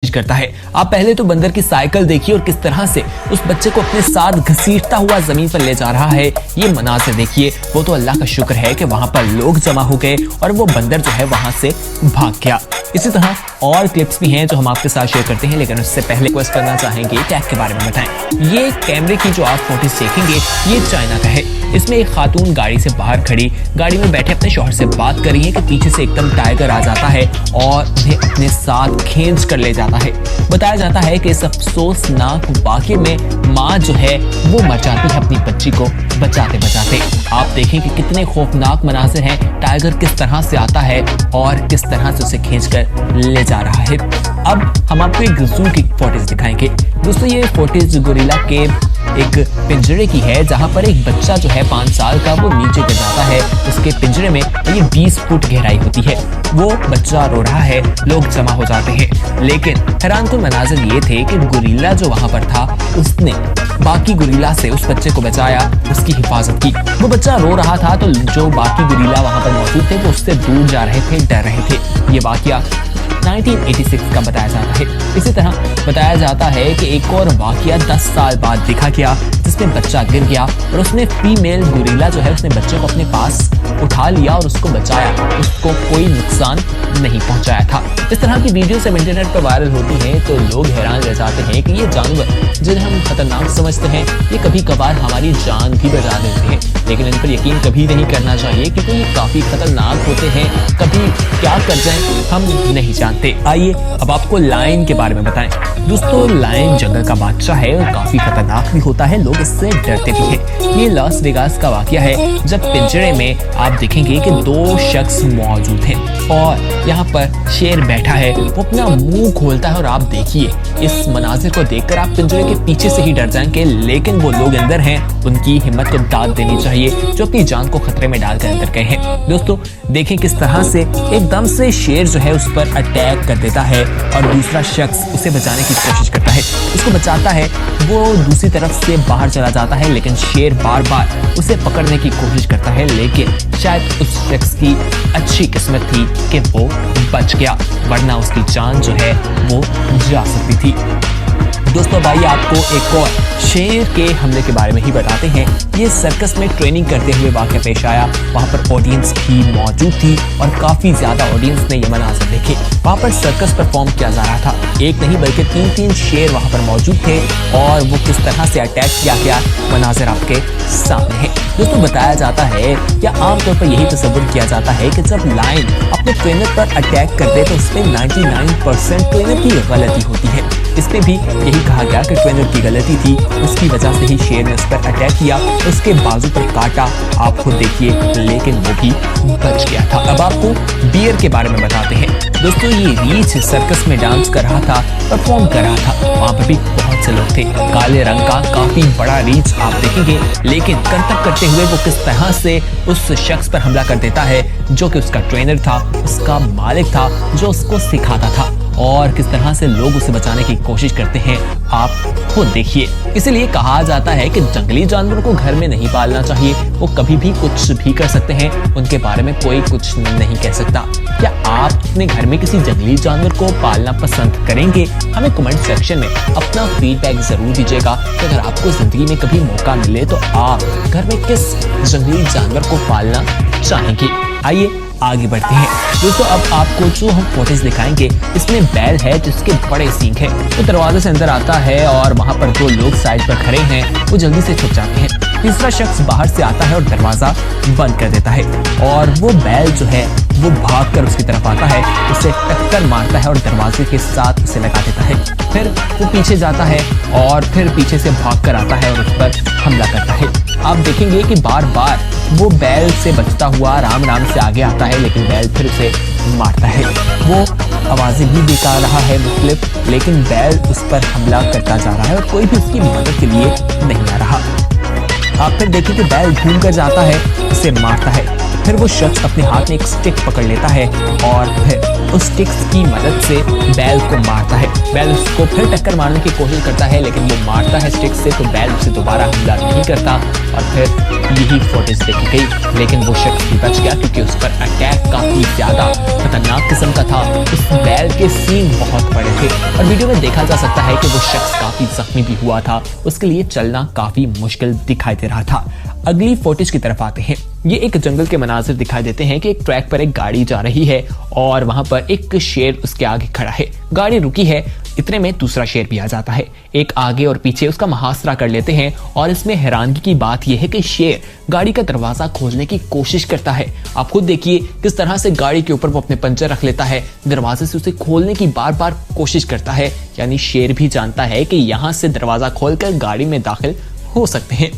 करता है। आप पहले तो बंदर की साइकिल देखिए और किस तरह से उस बच्चे को अपने साथ घसीटता हुआ जमीन पर ले जा रहा है। ये मनाज़िर देखिए। वो तो अल्लाह का शुक्र है कि वहां पर लोग जमा हो गए और वो बंदर जो है वहां से भाग गया। इसी तरह और क्लिप्स भी हैं जो हम आपके साथ शेयर करते हैं, लेकिन उससे पहले रिक्वेस्ट करना चाहेंगे टैग के बारे में बताएं। ये कैमरे की जो आप फुटेज देखेंगे ये चाइना का है। इसमें एक खातून गाड़ी से बाहर खड़ी गाड़ी में बैठे अपने शौहर से बात कर रही है कि पीछे से एकदम टाइगर आ जाता है और उन्हें अपने साथ खींच कर ले जाता है। बताया जाता है कि इस अफसोसनाक वाक़े में माँ जो है वो मर जाती है अपनी बच्ची को बचाते बचाते। आप देखें कि कितने खौफनाक मनाज़िर हैं। टाइगर किस तरह से आता है और किस तरह से उसे खींचकर ले जा रहा है। अब हम आपको एक ज़ू की फुटेज दिखाएंगे। दोस्तों ये फुटेज गोरिल्ला के एक पिंजरे की है जहां पर एक बच्चा जो है 5 साल का वो नीचे गिर जाता है। उसके पिंजरे में ये 20 फुट गहराई होती है। वो बच्चा रो रहा है, लोग जमा हो जाते हैं। लेकिन हैरानकुन मनाज़िर ये थे कि गोरिल्ला जो वहां पर था उसने बाकी गोरिल्ला से उस बच्चे को बचाया, उसकी हिफाजत की। वो बच्चा रो रहा था तो जो बाकी गोरिल्ला वहां पर मौजूद थे वो उससे दूर जा रहे थे, डर रहे थे। ये वाकया 1986 का बताया जाता है। इसी तरह बताया जाता है कि एक और वाकया 10 साल बाद देखा गया जिसमें बच्चा गिर गया और उसने फीमेल गोरिल्ला जो है उसने बच्चे को अपने पास उठा लिया और उसको बचाया, उसको कोई नुकसान नहीं पहुंचाया था। इस तरह की वीडियो जब इंटरनेट पर वायरल होती हैं तो लोग हैरान रह जाते हैं कि ये जानवर जिन्हें हम खतरनाक समझते हैं ये कभी कभार हमारी जान भी बचा देते हैं। लेकिन इन पर यकीन कभी नहीं करना चाहिए क्योंकि ये काफी खतरनाक होते हैं। कभी क्या कर जाएं हम नहीं जानते। आइए अब आपको लायन के बारे में बताएं। दोस्तों लायन जंगल का बादशाह है और काफी खतरनाक भी होता है, लोग इससे डरते भी हैं। ये लास वेगास का वाकया है जब पिंजरे में आप देखेंगे कि 2 शख्स मौजूद हैं और यहाँ पर शेर बैठा है। वो अपना मुंह खोलता है और आप देखिए इस मनाजिर को देखकर आप पिंजरे के पीछे से ही डर जाएंगे। लेकिन वो लोग अंदर हैं, उनकी हिम्मत को दाद देनी चाहिए जो अपनी जान को खतरे में डालकर अंदर गए हैं। दोस्तों देखें किस तरह से एकदम से शेर जो है उस पर अटैक कर देता है और दूसरा शख्स उसे बचाने की कोशिश करता है, उसको बचाता है। वो दूसरी तरफ से बाहर चला जाता है लेकिन शेर बार बार उसे पकड़ने की कोशिश करता है। लेकिन शायद उस शख्स की अच्छी किस्मत थी कि वो बच गया, वरना उसकी जान जो है वो जा सकती थी। दोस्तों भाई आपको एक और शेर के हमले के बारे में ही बताते हैं। ये सर्कस में ट्रेनिंग करते हुए वाक़या पेश आया। वहाँ पर ऑडियंस भी मौजूद थी और काफ़ी ज़्यादा ऑडियंस ने ये मनाज़िर देखे। वहाँ पर सर्कस परफॉर्म किया जा रहा था। एक नहीं बल्कि 3 शेर वहाँ पर मौजूद थे और वो किस तरह से अटैक किया गया मनाज़िर आपके सामने है। दोस्तों बताया जाता है या आमतौर पर यही तस्वुर किया जाता है कि जब लायन अपने ट्रेनर पर अटैक करते तो उसमें 99% ट्रेनर की गलती होती है। इसमें भी यही कहा गया कि ट्रेनर की गलती थी, उसकी वजह से ही शेर ने उस पर अटैक किया, उसके बाजू पर काटा। आप खुद देखिए, लेकिन वो भी बच गया था। अब आपको बियर के बारे में बताते हैं। दोस्तों ये रीछ सर्कस में डांस कर रहा था, परफॉर्म कर रहा था। वहाँ पर भी बहुत से लोग थे। काले रंग का काफी बड़ा रीछ आप देखेंगे, लेकिन करतब करते हुए वो किस तरह से उस शख्स पर हमला कर देता है जो कि उसका ट्रेनर था, उसका मालिक था, जो उसको सिखाता था, और किस तरह से लोग उसे बचाने की कोशिश करते हैं आप खुद देखिए। इसीलिए कहा जाता है कि जंगली जानवरों को घर में नहीं पालना चाहिए। वो कभी भी कुछ भी कर सकते हैं, उनके बारे में कोई कुछ नहीं कह सकता। क्या आप अपने घर में किसी जंगली जानवर को पालना पसंद करेंगे? हमें कमेंट सेक्शन में अपना फीडबैक जरूर दीजिएगा कि अगर आपको जिंदगी में कभी मौका मिले तो आप घर में किस जंगली जानवर को पालना चाहेंगे। आइए आगे बढ़ते हैं। दोस्तों अब आपको जो हम फुटेज दिखाएंगे इसमें बैल है जिसके बड़े सींग हैं। वो दरवाजे से अंदर आता है और वहां पर 2 लोग साइड पर खड़े हैं, वो जल्दी से छुप जाते हैं। तीसरा शख्स बाहर से आता है और दरवाजा बंद कर देता है और वो बैल जो है वो भागकर उसकी तरफ आता है, उसे टक्कर मारता है और दरवाजे के साथ उसे लगा देता है। फिर वो पीछे जाता है और फिर पीछे से भागकर आता है और उस पर हमला करता है। आप देखेंगे कि बार बार वो बैल से बचता हुआ राम राम से आगे आता है, लेकिन बैल फिर उसे मारता है। वो आवाजें भी देता रहा है मुख्तलिफ, लेकिन बैल उस पर हमला करता जा रहा है और कोई भी उसकी मदद के लिए नहीं आ रहा। आप फिर देखें कि बैल घूम कर जाता है, उसे मारता है। फिर वो शख्स अपने हाथ में एक स्टिक पकड़ लेता है और फिर उस स्टिक की मदद से बैल को मारता है। बैल उसको फिर टक्कर मारने की कोशिश करता है, लेकिन वो मारता है स्टिक से तो बैल उसे दोबारा हमला नहीं करता और फिर यही फुटेज देखी गई। लेकिन वो शख्स भी बच गया क्योंकि उस पर अटैक काफी ज्यादा खतरनाक किस्म का था। उस बैल के सींग बहुत बड़े थे और वीडियो में देखा जा सकता है कि वो शख्स काफी जख्मी भी हुआ था, उसके लिए चलना काफी मुश्किल दिखाई दे रहा था। अगली फुटेज की तरफ आते हैं। ये एक जंगल के मनाजिर दिखाई देते हैं कि एक ट्रैक पर एक गाड़ी जा रही है और वहां पर एक शेर उसके आगे खड़ा है। गाड़ी रुकी है, इतने में दूसरा शेर भी आ जाता है। एक आगे और पीछे उसका मुहासरा कर लेते हैं और इसमें हैरानगी की बात यह है कि शेर गाड़ी का दरवाजा खोलने की कोशिश करता है। आप खुद देखिए किस तरह से गाड़ी के ऊपर वो अपने पंचर रख लेता है, दरवाजे से उसे खोलने की बार बार कोशिश करता है। यानी शेर भी जानता है कि यहाँ से दरवाजा खोलकर गाड़ी में दाखिल हो सकते हैं।